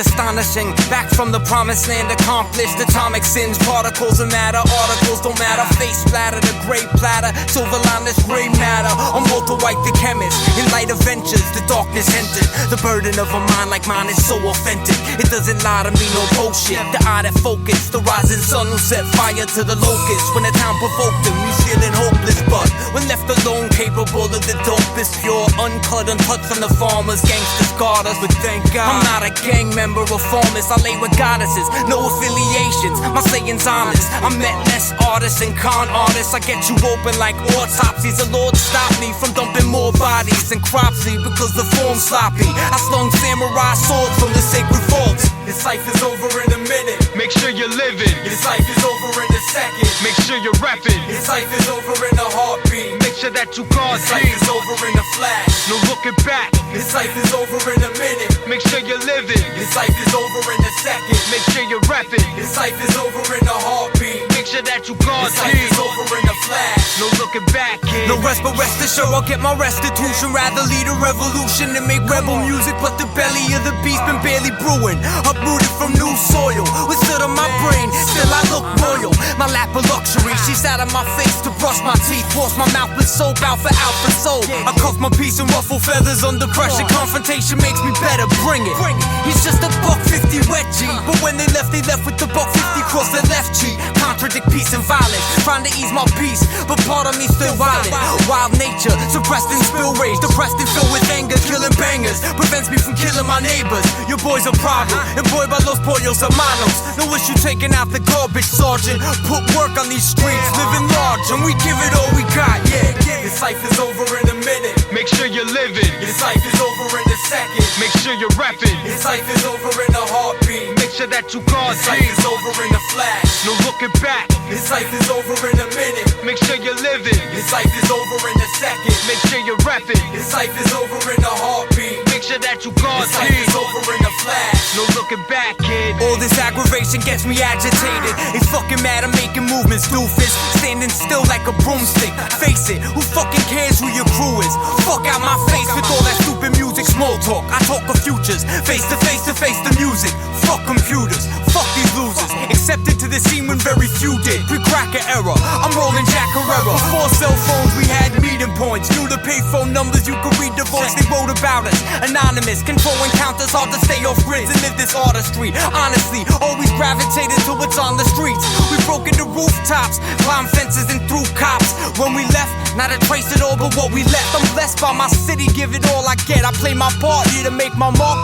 astonishing. Back from the promised land, accomplished atomic sins. Particles of matter, articles don't matter. Face splatter, the gray platter. Silver line, this gray matter. I'm Walter White the chemist. In light adventures, the darkness entered. The burden of a mind like mine is so authentic. It doesn't lie to me, no bullshit. The eye that focus, the rising sun who set fire to the locust. When the town provoked him, he's feeling hopeless. But when left alone, capable of the dopest, pure, uncut, untouched from the farmers. Gangsters guard us, but thank God I'm not a gang member or formist. I lay with goddesses, no affiliations. My saying's honest. I met less artists and con artists. I get you open like autopsies. The Lord stopped me from dumping more bodies and cropsy because the form's sloppy. I slung samurai swords from the sacred vaults. This life is over in a minute. Make sure you're living. This life is over in a second. Make sure you're rapping. This life is over in a heartbeat. Make sure that you guard This life is over in a flash. No looking back. This life is over in a minute. Make sure you're living. This life is over in a second. Make sure you're rapping. This life is over in a heartbeat. Make sure that you guard This life is over in a flash. No looking back, kid. No rest, but rest assured I'll get my restitution. Rather lead a revolution and make rebel music, but the belly of the beast been barely brewing. Uprooted from new soil, withstood on my brain, still I look royal. My lap of luxury, she sat on my face to brush my teeth. Wash my mouth with soap, out for soul. I cuff my piece and ruffle feathers under pressure. Confrontation makes me better, bring it. He's just a $150 wet G, but when they left with the $150 cross their left cheek. Contradict peace and violence, trying to ease my peace, but part of me still violent. Wild nature, suppressed and spill rage, depressed and filled with anger, killing bangers, prevents me from killing my neighbors. Your boy's a problem, employed by Los Pollos Hermanos. No issue taking out the garbage, sergeant. Put work on these streets, living large, and we give it all we got, yeah. This life is over in a minute. Make sure you're living. This life is over in a second. Make sure you're rapping. This life is over in a heartbeat. Make sure that you guard This life is over in a flash. No looking back. This life is over in a minute. Make sure you're living. This life is over in a second. Make sure you're rapping. This life is over in a heartbeat. Make sure that you guard This life is over in a flash. No looking back, kid. All this aggravation gets me agitated. It's fucking mad I'm making movements, doofus. Standing still like a broomstick. Face it, who fucking cares who your crew is? Fuck out my face with all that stupid music. Small talk, I talk of futures. Face to face the music. Fuck computers, fuck these losers. Accepted to the scene when very few did. Pre-cracker era, I'm rolling Jack Herrera. Before cell phones we had meeting points. Knew the payphone numbers, you could read the voice. They wrote about us, anonymous. Control encounters, hard to stay off grids and live this artistry. Honestly, always gravitated to what's on the streets. We broke into rooftops, climbed fences and through cops. When we left, not a trace at all but what we left. I'm blessed by my city, give it all I get. I play my part here to make my mark.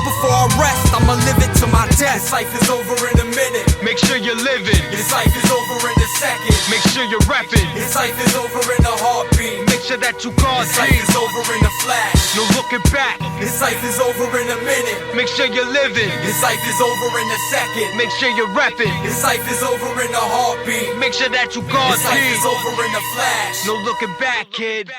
Before I rest, I'ma live it to my death. This life is over in a minute. Make sure you're living. This life is over in a second. Make sure you're rapping. This life is over in a heartbeat. Make sure that you guard This life is over in a flash. No looking back. This life is over in a minute. Make sure you're living. This life is over in a second. Make sure you're rapping. This life is over in a heartbeat. Make sure that you guard This life is over in a flash. No looking back, kid.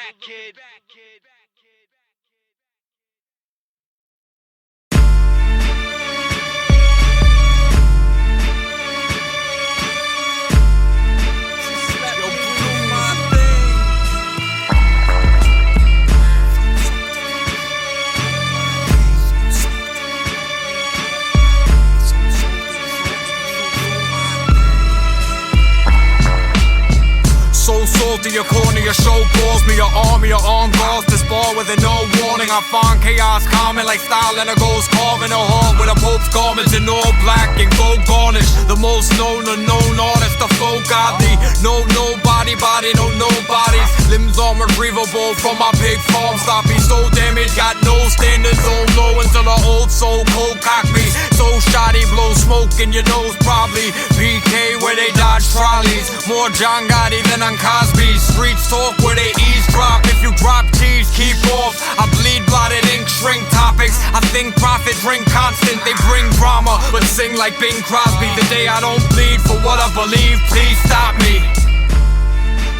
So salty, your corner, your show balls me, your army, your arm guards to spar with no warning. I find chaos common like style and a ghost carving a heart with a pope's garments in all black and gold garnish. The most known unknown artist, the flow godly. No nobody, body, no nobodies. Limbs all retrievable from my big farm. Sloppy, so damaged, got no standards, so low until the old soul cold cock me. So shoddy, blow smoke in your nose probably. PK where they dodge trolleys. More John Gotti than on Cosby. Streets talk where they eavesdrop. If you drop cheese, keep off. I bleed blotted ink, shrink topics. I think profit, drink constant. They bring drama, but sing like Bing Crosby. The day I don't bleed for what I believe, please stop me.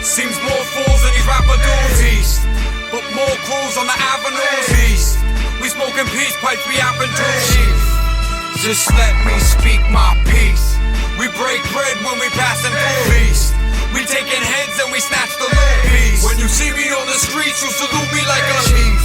Seems more fools than these rapper dudes east, but more crews on the avenues east. We smoking peace pipes, we happen to chief. Just let me speak my piece. We break bread when we passing through feast. We taking heads and we snatch the loot piece. When you see me on the streets, you salute me like a chief.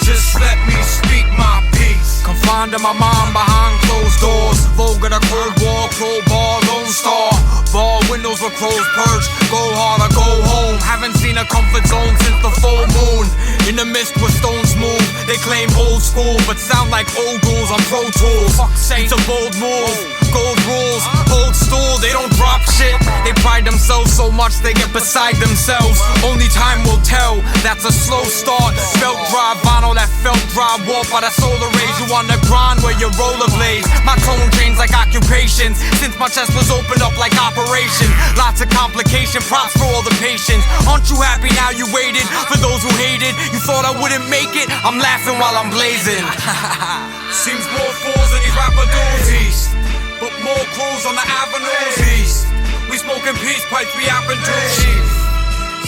Just let me speak my piece. Confined finding my mind behind closed doors. Vogue of the Cold War, crowbar, Lone Star. Bar windows with crows perched. Go hard or go home. Haven't seen a comfort zone since the full moon. In the mist where stones move. They claim old school, but sound like old ghouls on Pro Tools. It's a bold move. Gold rules, old stool, they don't drop shit. They pride themselves so much they get beside themselves. Only time will tell, that's a slow start. Felt dry vinyl that felt dry, warped by the solar rays. You on the grind where you rollerblades. My tone changed like occupations, since my chest was opened up like operation. Lots of complication, props for all the patience. Aren't you happy now you waited? For those who hated, you thought I wouldn't make it? I'm laughing while I'm blazing. Seems more fools than these rapper dudes. But more crews on the avenues east. We smoking peace pipes, we happen to chief.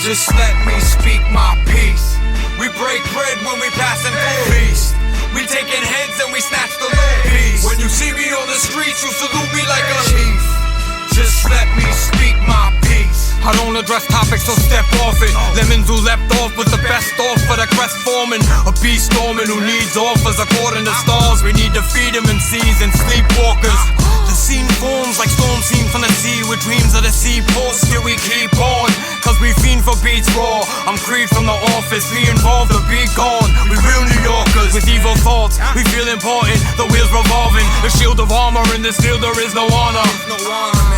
Just let me speak my piece. We break bread when we passing through feast. We taking heads and we snatch the loot piece. When you see me on the streets, you salute me like a chief. Just let me speak my piece. I don't address topics, so step off it. Lemons who leapt off was the best off for the crest foreman. A beast storming who needs offers according to stars. We need to feed him in seas and sleepwalkers. The scene forms like storm seen from the sea with dreams of the seaport. Still we keep on, cause we fiend for beats raw. I'm Creed from the office, be involved or be gone. We real New Yorkers with evil thoughts. We feel important, the wheels revolving. The shield of armor in this field there is no honor.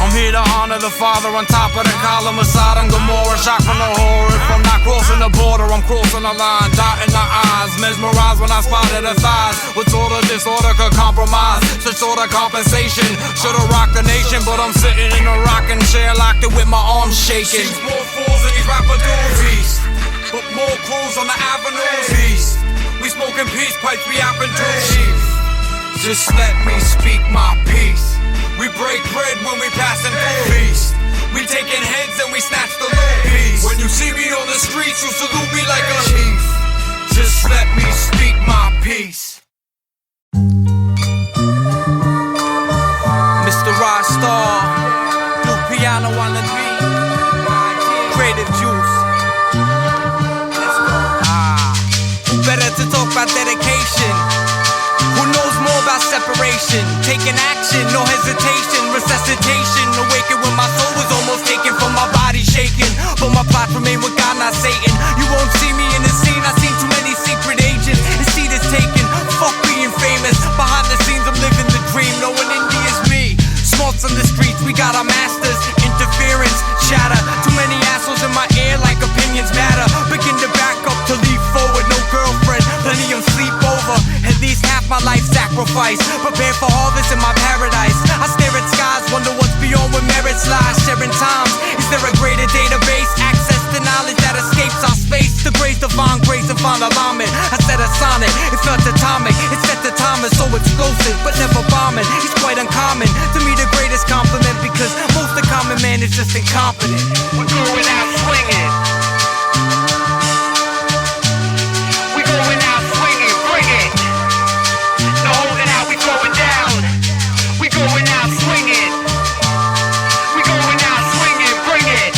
I'm here to honor the father on top of the column of Sodom Gomorrah. Shock from the horror. If I'm not crossing the border, I'm crossing the line, dotting the eyes. Mesmerized when I spotted her thighs. What sort of disorder could compromise such sort of compensation? Should've rocked the nation, but I'm sitting in a rocking chair, locked it with my arms shaking. Seems more fools than these rapper dudes, but more crews on the avenues east. We smoking peace pipes, we happen to chief. Just let me speak my piece. We break bread when we passing through feast. We taking heads and we snatch the loot piece. When you see me on the streets, you salute me like a chief. Just let me speak my piece. Mr. RAjStar, Lupiano on the beat, creative juice. Let's go. Better to talk about dedication. Who knows more about separation? Taking action, no hesitation, resuscitation. Awaken when my soul was almost taken from my body shaking. But my plots remain with God, not Satan. You won't see me in the scene, I've seen too many secret agents. The seat is taken, fuck being famous. Behind the scenes I'm living the dream, no one indie is me. Smarts on the streets, we got our masters. Interference, chatter. Too many assholes in my ear like opinions matter. Begin to back up to leap forward. No girlfriend, plenty of sleepover. At least half my life sacrifice. Prepare for harvest in my paradise. I stare at skies, wonder what's beyond where merits lie. Sharing times, is there a greater database? Access to knowledge that escapes our space. The grace, divine grace, and find alignment. I said a sonnet, it's not atomic. It's set the timer, so explosive, but never bombing. It's quite uncommon. To me the greatest compliment, because most the common man is just incompetent. We're going out swinging. We going out swinging, bring it. No holding out, we going down. We going out swinging. We going out swinging, bring it.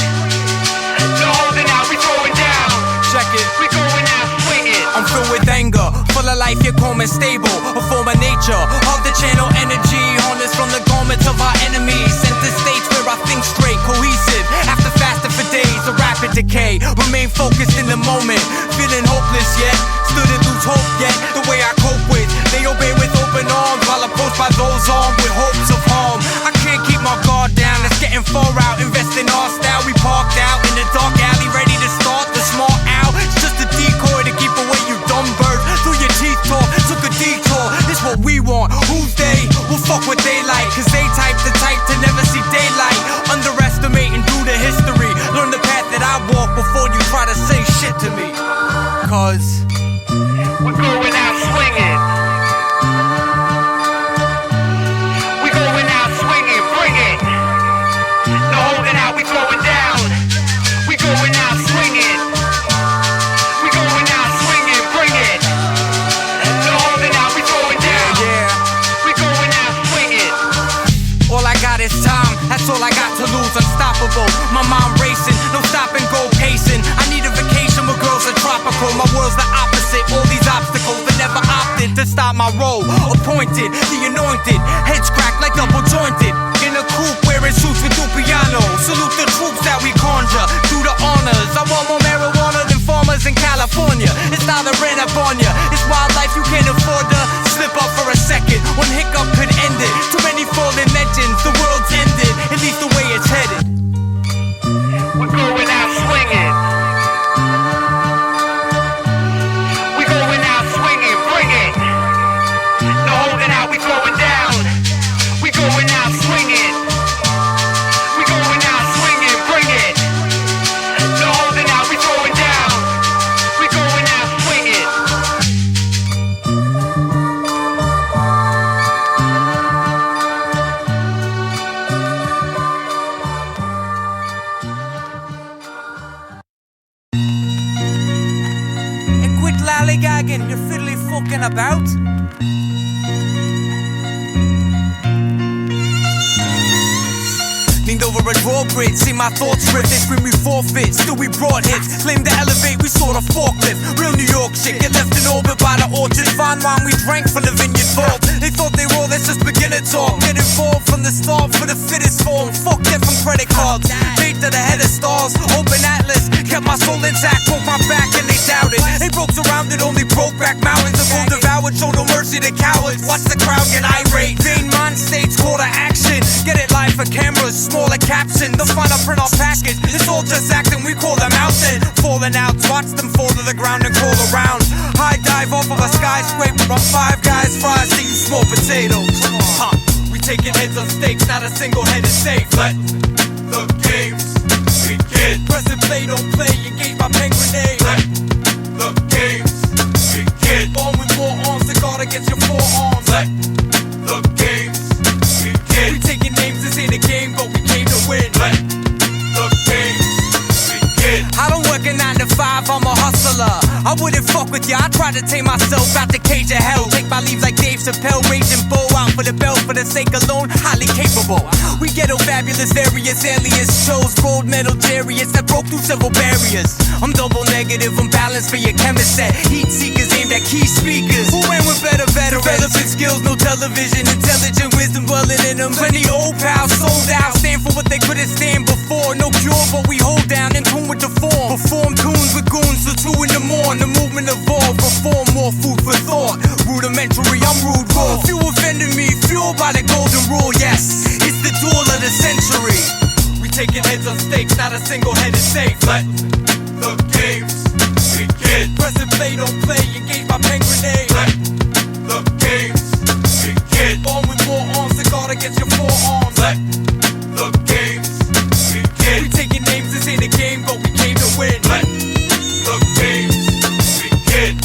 No holding out, we going down. Check it. We going out swinging. I'm filled with anger, full of life, you're calm and stable. A form of nature, hard to channel energy. Harness from the garments of our enemies. Center stage where I think straight, cohesive. After fasting for days, a rapid decay. Remain focused in the moment. Feeling hopeless yet, still didn't lose hope yet. The way I cope with, they obey with open arms. While approached by those armed with hopes of harm. I can't keep my guard down, it's getting far out. Invest in our style, we parked out in the dark alley, ready to start the small owl. It's just a decoy to keep away you dumb bird. Through your teeth talk, took a detour. This what we want, who's they? We'll fuck what they like, cause they the type to never see daylight. Underestimating through the history. Learn the path that I walk before you try to say shit to me. Cause we're going out swinging. We going out swinging, bring it. No holding out, we going down. We going out swinging. We going out swinging, bring it. No holding out, we going down. Yeah. We going out swinging. All I got is time, that's all I got to lose. Unstoppable, my mind racing, no stop and go pacing. I need a vacation where girls are tropical. My world's the opposite, all these obstacles to stop my role. Appointed, the anointed, heads cracked like double jointed. In a coupe wearing suits with Lupiano. Salute the troops that we conjure, do the honors. I want more marijuana than farmers in California. It's not a rent up on ya. It's wildlife, you can't afford to slip up for a second. One hiccup could end it. Too many fallen legends, the world's ended. At least the way it's headed. We're going out swinging. We're going out swinging, bring it. No holding out, we going down. We're going out swinging. We're going out swinging, bring it. No holding out, we going down. We're going out swinging. And quit lollygagging, you're fiddly fucking about. Leaned over a drawbridge, see my thoughts rift. They scream we forfeit, still we brought hits. Claim to elevate, we saw the forklift. Real New York shit, get left in orbit by the orchard. Fine wine we drank from the vineyard vault. They thought they were all, let's just begin to talk. Get involved from the start for the fittest form. Fuck them from credit cards. Fate to the head of stars, open atlas. Kept my soul intact, broke my back and they doubted. They broke surrounded, only broke back mountains. The gold devoured, show no mercy to cowards. Watch the crowd get irate. Vain mind states, call to action. Get it live for cameras, smaller caption. The finer print on package. It's all just acting, we call them out then. Falling out, watch them fall to the ground and crawl around. High dive off of a skyscraper on Five Guys fries, see you small potatoes. We taking heads on stakes, not a single head is safe. Let the games begin. Pressing play, don't play, engage my pen grenade. Let the games begin. Armed with more arms to guard against your forearms. Let the games begin. We taking names, this ain't a game, but we came to win. Let the games begin. I don't work a 9 to 5, I'm a hustler. I wouldn't fuck with ya, I try to tame myself out the cage of hell. Take my leave like Dave Chappelle, raging bull out for the belt for the sake alone, highly capable. We ghetto fabulous, various aliens, chose gold medal chariots that broke through several barriers. I'm double negative, I'm balanced for your chemist set. Heat seekers aimed at key speakers. Who went with better veterans? Relevant skills, no television, intelligent wisdom dwelling in them. Plenty old pals, sold out, stand for what they couldn't stand before. No cure, but we hold down in tune with the form. Perform tunes with goons till 2 in the morning. The movement evolved, reform, more food for thought. Rudimentary, I'm rude raw. Few offended me, fueled by the golden rule, yes. It's the duel of the century. We taking heads on stakes, not a single head is safe. Let the games begin. Pressing play, don't play, engage my pen grenade. Let the games begin. Armed with more arms to guard against your forearms. Let the games begin. We taking names, this ain't a game, but we came to win. Let the games begin.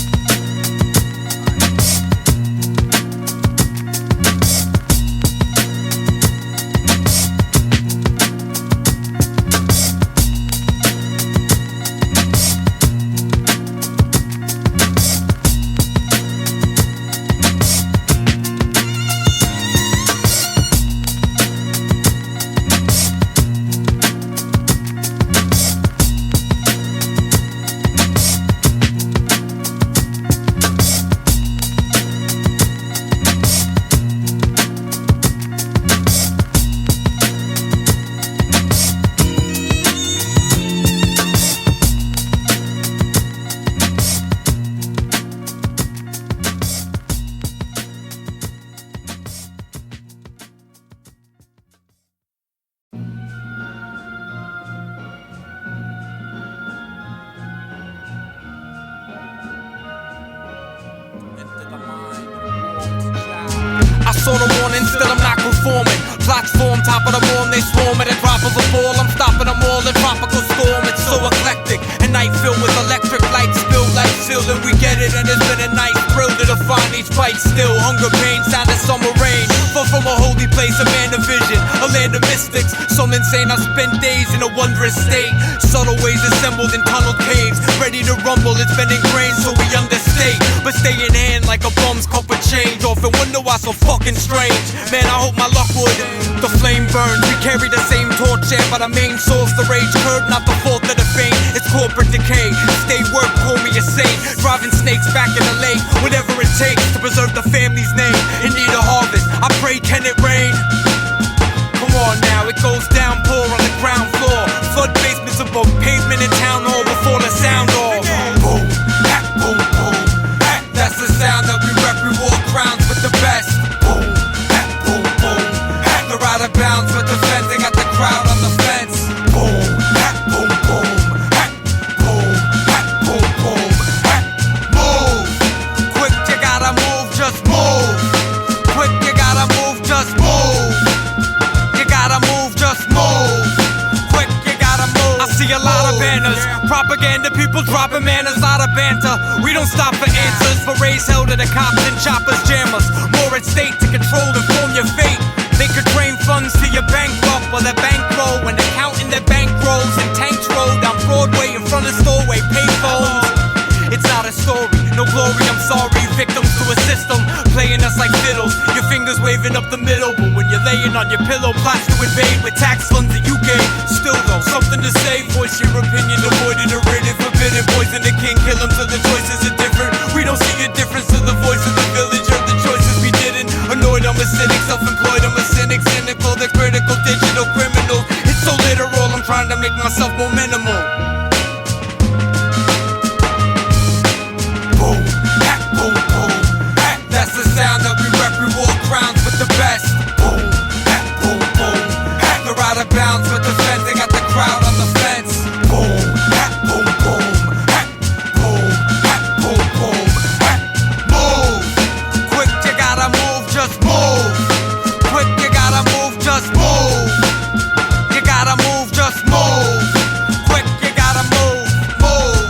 Saw the warning, still I'm not conforming. Plots form, top of the morn, they swarm at a drop of a ball. I'm stopping them all in tropical storm. It's so eclectic, a night filled with electric lights, spill light sealed, and we get it. And it's been a night thrill to define each fight. Still hunger, pain, sound of summer rain. Far from a holy place, a man of vision, a land of mystics. Some insane, I spend days in a wondrous state. Subtle ways assembled in tunnel caves, ready to rumble. It's been ingrained, so we understate, but stay in hand like a bum's cup of change. Often wonder why so fucking strange. Man, I hope my luck would. The flame burns, we carry the same torch air, but our main source, the rage curb, not the fault of the fame. It's corporate decay. Stay work, call me a saint. Driving snakes back in the lake, whatever it takes to preserve the propaganda, people dropping manners out of banter. We don't stop for answers, for raise hell to the cops and choppers jam us. More at stake to control and form your fate. They could drain funds to your bankrupt or their bankroll when they're counting their bankrolls and tanks roll down Broadway in front of Stowaway payphones. It's not a story, no glory, I'm sorry. Victims to a system, playing us like fiddles. Your fingers waving up the middle, but when you're laying on your pillow, plots to invade with tax funds that you gave. Still though, something to say, voice your opinion, avoid it or rid it, forbidden. Poison the king, kill him so the choices are different. We don't see a difference to the voice of the village or the choices we didn't. Annoyed, I'm a cynic, self-employed, I'm a cynic, cynical, they're critical, digital criminals. It's so literal, I'm trying to make myself more minimal. Boom, hack, boom, boom, hack. That's the sound that we rep, we walk rounds with the best. Boom, hack, boom, boom, hack. They're out of bounds with the fence, they got the crowd on the fence. Boom, hack, boom, boom, hack. Boom, hack, boom, boom, hack. Move, quick, you gotta move, just move. Quick, you gotta move, just move. You gotta move, just move. Quick, you gotta move, move.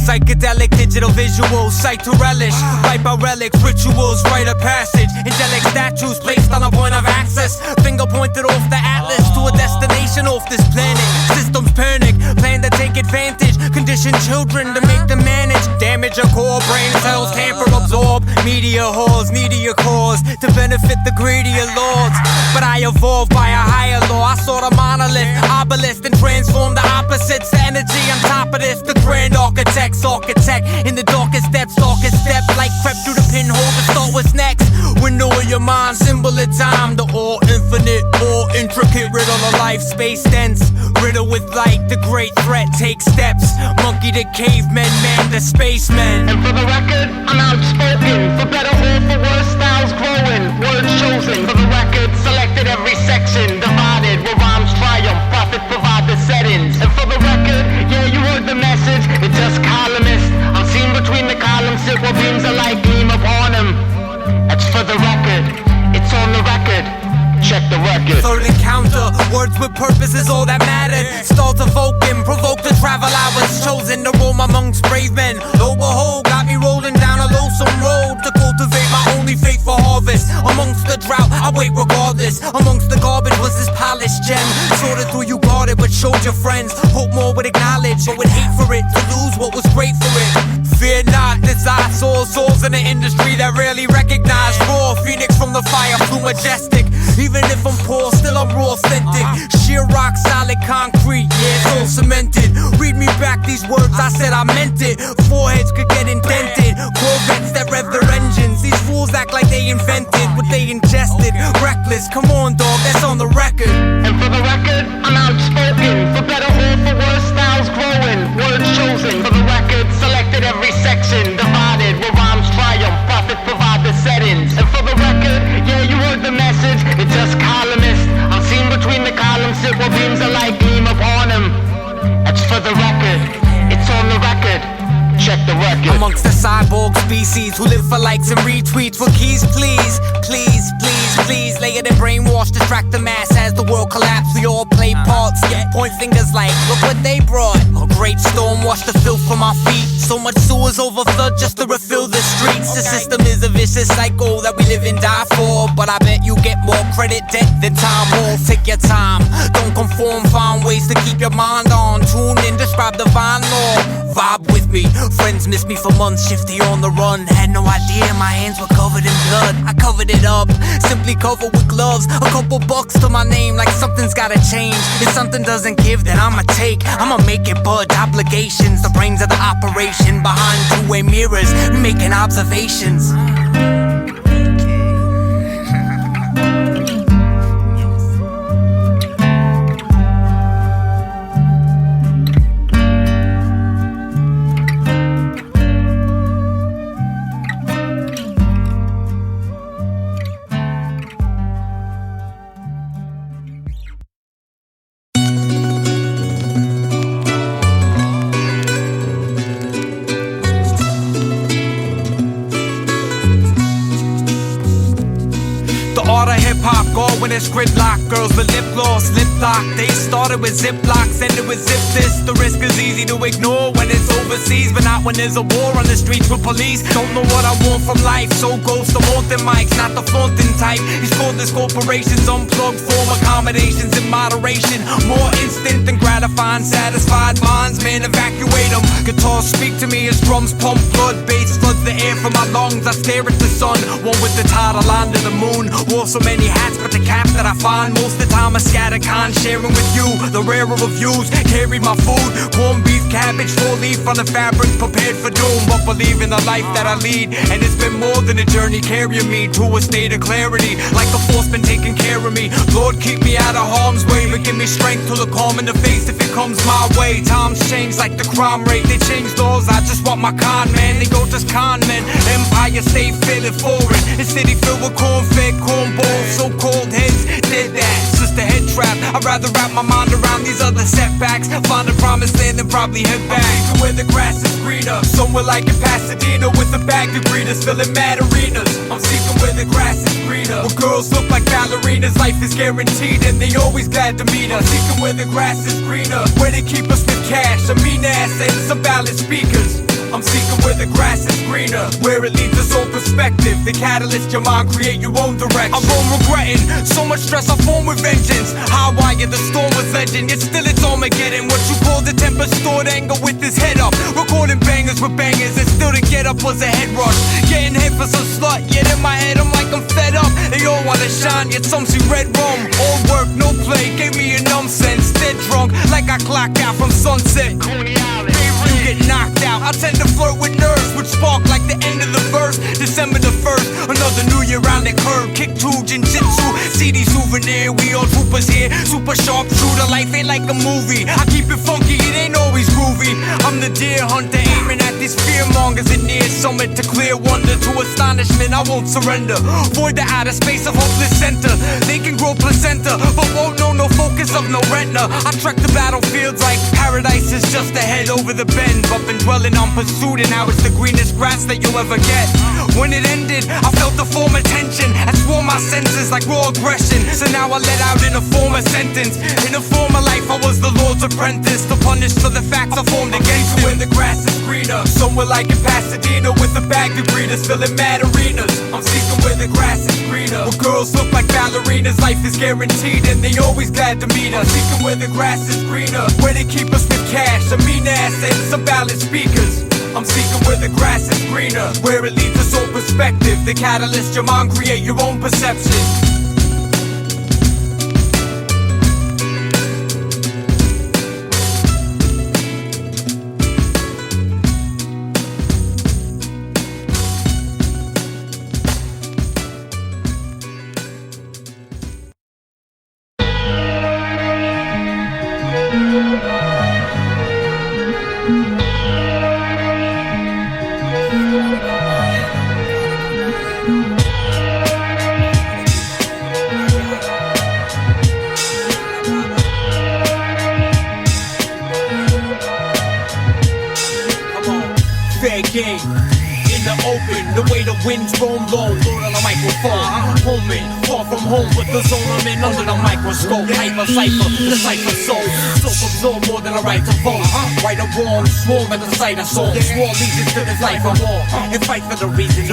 Psychedelic digital visuals, sight to relish. Wipe out relics, rituals, rite of passage. Angelic statues placed on a point of access. Finger pointed off the atlas to a destination off this planet. Systems panic, plan to take advantage. Condition children to make them manage. Damage your core, brain cells, tamper, absorb. Media halls, needier cause to benefit the greedier lords. But I evolved by a higher law. I saw the monolith, obelisk, and transformed the opposites. The energy on top of this, the grand architect in the darkest depths, like crept through the pinhole to start what's next. Window of your mind, symbol of time, the all infinite, all intricate riddle of life, space dense, riddle with light, the great threat takes steps. Monkey to cavemen, man to spacemen. And for the record, I'm outspoken. For better or for worse, styles growing, words chosen. For the record, selected every section, divided where rhymes triumph, profit provide the settings. And for the record, yeah, you heard the message, it's just columnist. I'm seen between the columns, sit where beams of light gleam upon them. That's for the record, it's on the record. Check the record. Third encounter, words with purpose is all that mattered. Start evoking, provoke the travel I was chosen to roam amongst brave men. Lo behold, got me rolling down a lonesome road to cultivate my only faithful harvest. Amongst the drought, I wait regardless. Amongst the garbage was this polished gem. Sorted through you guarded, but showed your friends. Hope more would acknowledge, but would hate for it to lose what was great for it. Fear not, this I saw souls in the industry that rarely recognize. Raw phoenix from the fire, flew majestic. Even if I'm poor, still I'm raw authentic. Sheer rock, solid concrete, yeah, it's all cemented. Read me back these words, I said I meant it. Foreheads could get indented. Corvettes that rev their engines. These fools act like they invented what they ingested. Reckless, come on dog, that's on the record. And for the record, I'm outspoken. For better or for worse, styles growing, words chosen. For the record, selected every section, divided where rhymes triumph, profit provide the settings. And for the record, yeah, you heard the message, it's just columnist. I'm seen between the columns, sit where beams of light gleam upon them. That's for the record, it's on the record. Check the record. Amongst the cyborg species who live for likes and retweets for keys, please, please, please, please. Layered and brainwashed, distract the mass as the world collapse. We all play parts, yet point fingers like, look what they brought. A great storm washed the filth from our feet. So much sewers overflowed just to refill the streets. The system is a vicious cycle that we live and die for. But I bet you get more credit debt than time off. Take your time, don't conform, find ways to keep your mind on. Tune in, describe divine law. Vibe with me, friends miss me for months, shifty on the run. Had no idea my hands were covered in blood. I covered it up, simply covered with gloves. A couple bucks to my name, like something's gotta change. If something doesn't give, then I'ma take, I'ma make it bud. Obligations, the brains of the operation. Behind two-way mirrors, making observations. stylish gridlock. Girls with lip gloss, lip lock. They started with Ziplocs, ended with zip this. The risk is easy to ignore when it's overseas, but not when there's a war on the streets with police. Don't know what I want from life, so ghost the haunting mics, not the flaunting type. These cordless corporations unplug form accommodations in moderation. More instant than gratifying, satisfied minds, man, evacuate them. Guitars speak to me as drums pump blood, bass floods the air from my lungs. I stare at the sun, one with the tidal line to the moon. Wore so many hats, but the cap that I find most of the time I scatter con, sharing with you the rarer of views. Carried my food, corned beef, cabbage, 4-leaf on the fabric, prepared for doom, but believe in the life that I lead. And it's been more than a journey carrying me to a state of clarity, like a force been taking care of me. Lord, keep me out of harm's way, but give me strength to look calm in the face if it comes my way. Times change like the crime rate, they change laws. I just want my con man, they go just con men. Empire State feeling foreign, a city filled with corn-fed cornballs. So-called heads did that, it's just a head trap. I'd rather wrap my mind around these other setbacks, find a promised land and probably head back to where the grass is greener, somewhere like in Pasadena with a bag of greeters filling mad arenas. I'm seeking where the grass is greener, where girls look like ballerinas. Life is guaranteed and they always glad to meet us. Seeking where the grass is greener, where they keep us with cash, a mean ass and some balanced speakers. I'm seeking where the grass is greener, where it leads us all perspective. The catalyst, your mind, create your own direction. I'm wrong regretting, so much stress I form with vengeance. High wire, the storm was legend, yet still it's Armageddon. What you call the temper stored anger with his head up, recording bangers with bangers, and still to get up was a head rush. Getting hit for some slut, yet in my head I'm like I'm fed up. They all wanna shine, yet some see red rum. All work, no play, gave me a numb sense. Dead drunk, like I clocked out from sunset. You get knocked out, I tend to flirt with nerves, which spark like the end of the verse. December the 1st, another new year round the curve. Kick to Jiu-Jitsu, CD souvenir, we all troopers here. Super sharp shooter, life ain't like a movie. I keep it funky, it ain't always groovy. I'm the deer hunter, aiming at these fearmongers in near summit. To clear wonder, to astonishment, I won't surrender. Void the outer space of hopeless center. They can grow placenta, but won't know no focus of no retina. I trek the battlefields like paradise is just ahead over the bend. But been dwelling on pursuit, and now it's the greenest grass that you'll ever get. When it ended, I felt the former tension. I swore my senses like raw aggression. So now I let out in a former sentence. In a former life, I was the Lord's apprentice, the punished for the facts I formed against it. Where the grass is greener, somewhere like in Pasadena with a bag of greeters filling mad arenas. I'm seeking where the grass is greener, where girls look like ballerinas. Life is guaranteed and they always glad to meet us. Seeking where the grass is greener, where they keep us with cash, a mean ass and some balanced speakers. I'm seeking where the grass is greener, where it leads us all perspective. The catalyst, your mind, create your own perception. Game in the open, the way the winds roam low, load on the microphone. Homing, far from home, but the zone I'm in under the microscope. Hyper cipher, the cipher soul. Self-absorbed more than a right to vote. Right or wrong, swarm at the sight of soul. Swore allegiance to this life of war. And fight for the reason.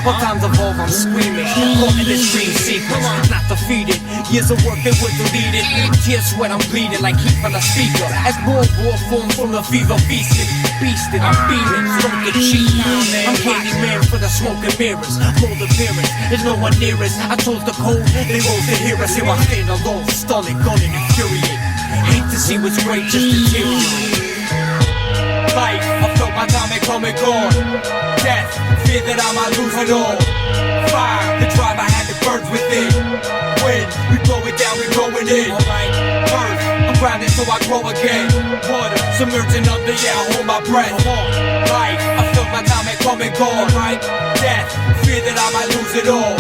All times evolve, I'm screaming. Caught in this dream sequence, not defeated. Years of work, they would delete it. Tears, sweat, I'm bleeding like heat from the speaker. As more war form from the fever feasted. Beasted, I'm beaming, smoke the cheat. I'm Candyman for the smoke and mirrors. Cold appearance, there's no one near us. I chose the cold, they rose to hear us. Here I stand alone, stalling, gunning, infuriate. Hate to see what's great, just deteriorate. Life, I felt my time had come and gone. Death, fear that I might lose it all. Fire, the drive I had that burns within. Wind, we blow it down, we going in. Earth, I'm grounded so I grow again. Water, submerging under, yeah, I hold my breath. Life, I felt my time had come and gone. Death, fear that I might lose it all.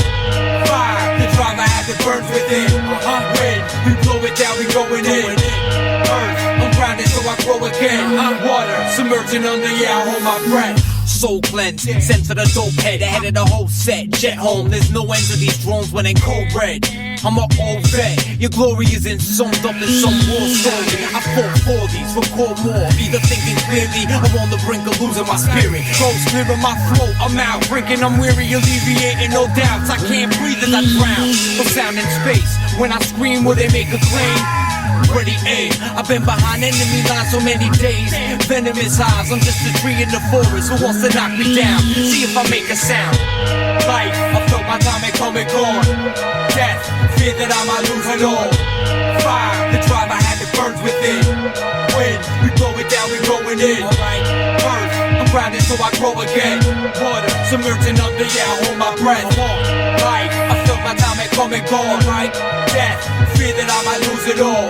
Fire, the drive I had that burns within. Wind, we blow it down, we going in. Earth, I'm grounded so I grow again. Water, submerging under, yeah, I hold my breath. soul cleanse. Sent to the dope head, ahead of the whole set. Jet home, there's no end to these drones when they cold red. I'm an old vet, your glory isn't summed up in some war story. I fought for these, record more, either thinking clearly or on the brink of losing my spirit. Ghost clearing my throat, I'm out drinking, I'm weary, alleviating no doubts. I can't breathe as I drown, no sound in space. When I scream, will they make a claim? Ready aim, I've been behind enemy lines so many days. Venomous eyes, I'm just a tree in the forest who wants to knock me down. See if I make a sound. Life, I felt my time ain't coming gone. Death, fear that I might lose it all. Fire, the drive I had that burns within. Wind, we blow it down, we going in. Earth, I'm grounded so I grow again. Water, submerging under, yeah, I hold my breath. Life, I felt my time ain't coming gone. Death, fear that I might lose it all.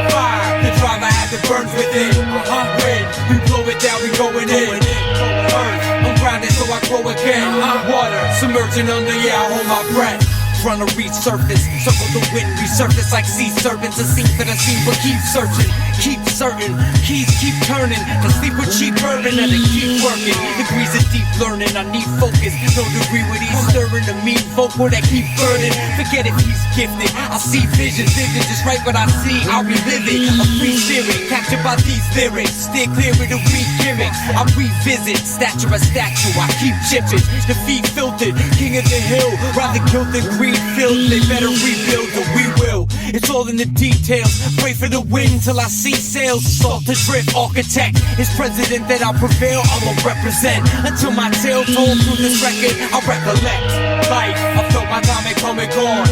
Fire, the drive I had that burns within. Wind, we blow it down, we going in. Earth, I'm grounded so I grow again. Water, submerging under, yeah, I hold my breath. Trying to resurface, circle the wind, resurface like sea serpents. A scene for the scene, but keep searching, keep certain. Keys keep turning, the sleep with cheap bourbon and they keep working. Degrees of deep learning, I need focus. No degree with he's stirring the mean vocal that keep burning. Forget if he's gifted, I see visions, vivid, just right what I see, I'll relive it. A free spirit, captured by these lyrics. Steer clear of the weak gimmicks, I revisit. Stature a statue, I keep chipping. Defeat filtered, king of the hill. Rather killed than greed filled, they better rebuild or we will. It's all in the details, pray for the wind till I see sails. Salt to drift, architect, it's president that I'll prevail, I'ma represent. Until my tale told through this record, I'll recollect. Life, I felt my time ain't come and gone.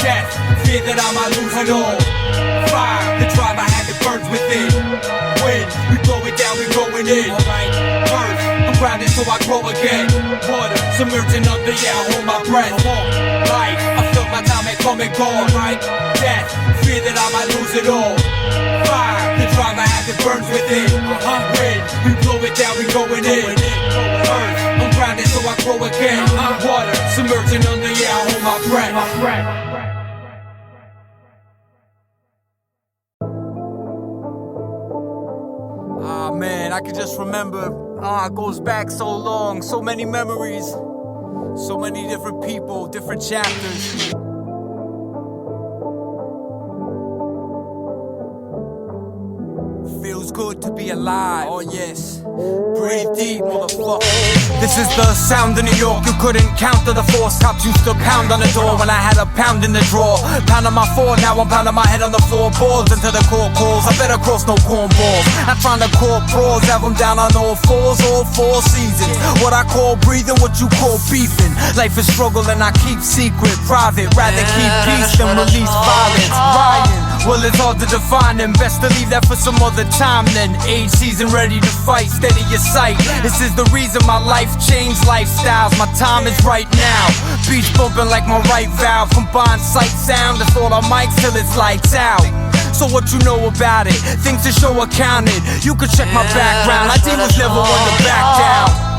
Death, fear that I might lose it all. Fire, the drive I had that burns within. Wind, we blow it down, we going in. Earth, I'm grounded so I grow again. Water, submerging under, yeah, I hold my breath. Life, I felt my time ain't come and gone. Death, fear that I might lose it all. Fire, the drive I had that burns within. Wind, we blow it down, we going in. Earth, I'm grounded so I grow again. Water, submerging under, yeah, I hold my breath. Ah man, I can just remember, it goes back so long, so many memories, so many different people, different chapters. Feels good to be alive, oh yes. Breathe deep, motherfucker. This is the sound of New York. You couldn't count to the force. Cops used to pound on the door when I had a pound in the drawer. Pound on my four, now I'm pounding my head on the floorboards until the court calls. I better cross no cornballs. Not trying to court brawls, have them down on all fours, all 4 seasons. What I call breathing, what you call beefing. Life is struggle and I keep secret, private. Rather keep peace than release violence. Ryan, well it's hard to define them. Best to leave that for some other time then. Age season ready to fight, steady your sight. This is the reason my life changed lifestyles. My time is right now. Beats bumping like my right valve. Combined sight sound, that's all on mics till it's lights out. So what you know about it? Things to show accounted. You can check my background. I was never one to back down.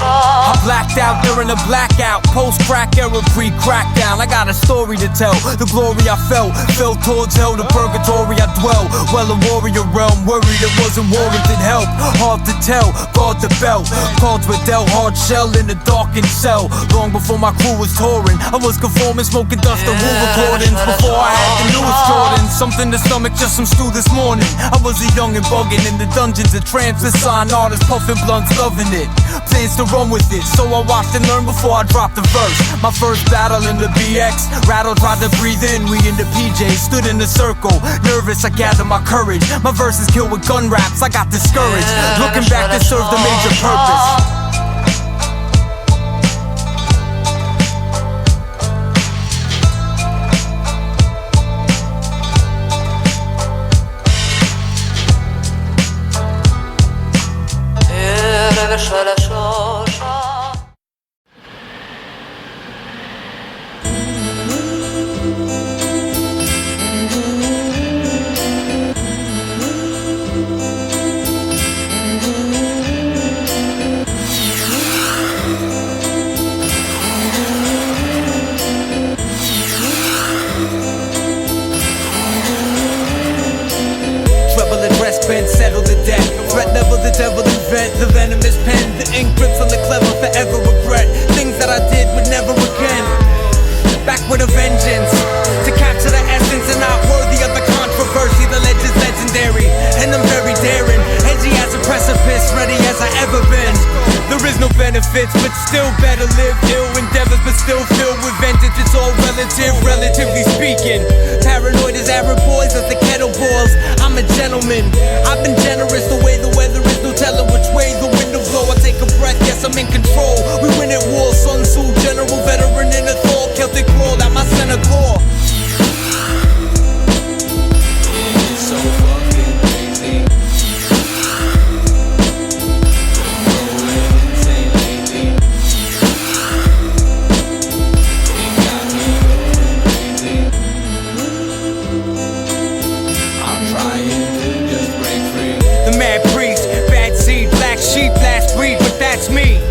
I blacked out during a blackout, post-crack era, pre-crackdown. I got a story to tell, the glory I felt towards hell, the purgatory I dwell. Well, a warrior realm, worried it wasn't warranted help. Hard to tell, guard the belt. Cards were dealt, hard shell in a darkened cell. Long before my crew was touring, I was conforming, smoking dust and wool recordings. Before I had the newest Jordans, something to stomach, just some stew this morning. I was a young and bugging in the dungeons of tramps and sign artists, puffing blunts, loving it. Plans to run with it, so I watched and learned before I dropped the verse. My first battle in the BX, rattle tried to breathe in, we in the PJs, stood in the circle. Nervous, I gathered my courage. My verses killed with gun raps, I got discouraged. Looking back, they served a major purpose. benefits, but still better live. Ill endeavors, but still filled with vengeance. It's all relative, relatively speaking. Paranoid as Arab boys as the kettle boils. I'm a gentleman, I've been generous. The way the weather is, no telling which way the wind will blow. I take a breath, yes I'm in control. We win at war, Sun Tzu, general, veteran in a Thor. Celtic crawl at my center core. So fucking crazy. Going insane lately. It got me going crazy. I'm trying to just break free. The mad priest, bad seed, black sheep, last breed, but that's me.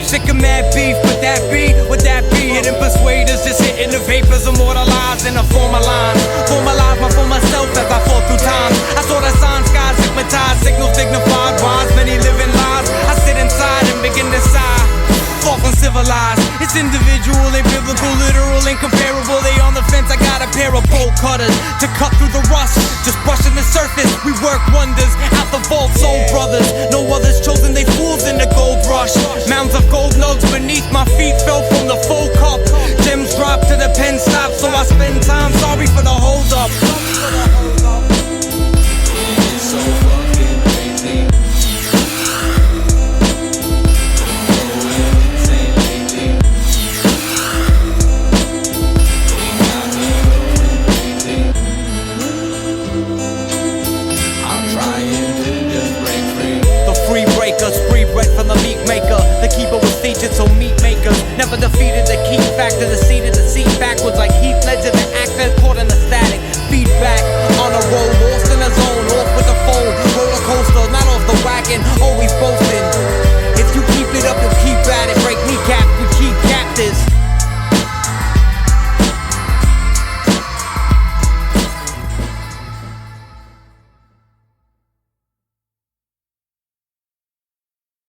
Sick of mad beef, would that be? Would that be? Hidden persuaders, just hitting the vapors, immortalized in a former line. Formalize my for myself as I fall through time. I saw the signs, skies hypnotized, signals dignified, wise, many living lives. I sit inside and begin to sigh. Far from civilized, it's individual, they biblical, literal, incomparable. They on the fence, I got a pair of bolt cutters to cut through the rust. Just brushing the surface, we work wonders. Out the vault, soul brothers, no others chosen, they fools in the gold rush. Mounds of gold nugs beneath my feet fell from the full cup. Gems dropped to the pen stop, so I spend time sorry for the hold up. So fucking crazy. Going insane lately. It got me going crazy. I'm trying to just break free. The free breakers, free bread from the meat maker. The keeper was featured, so meat makers never defeated the key factor. The seat of the seat backwards like Heath Ledger, the actor caught in the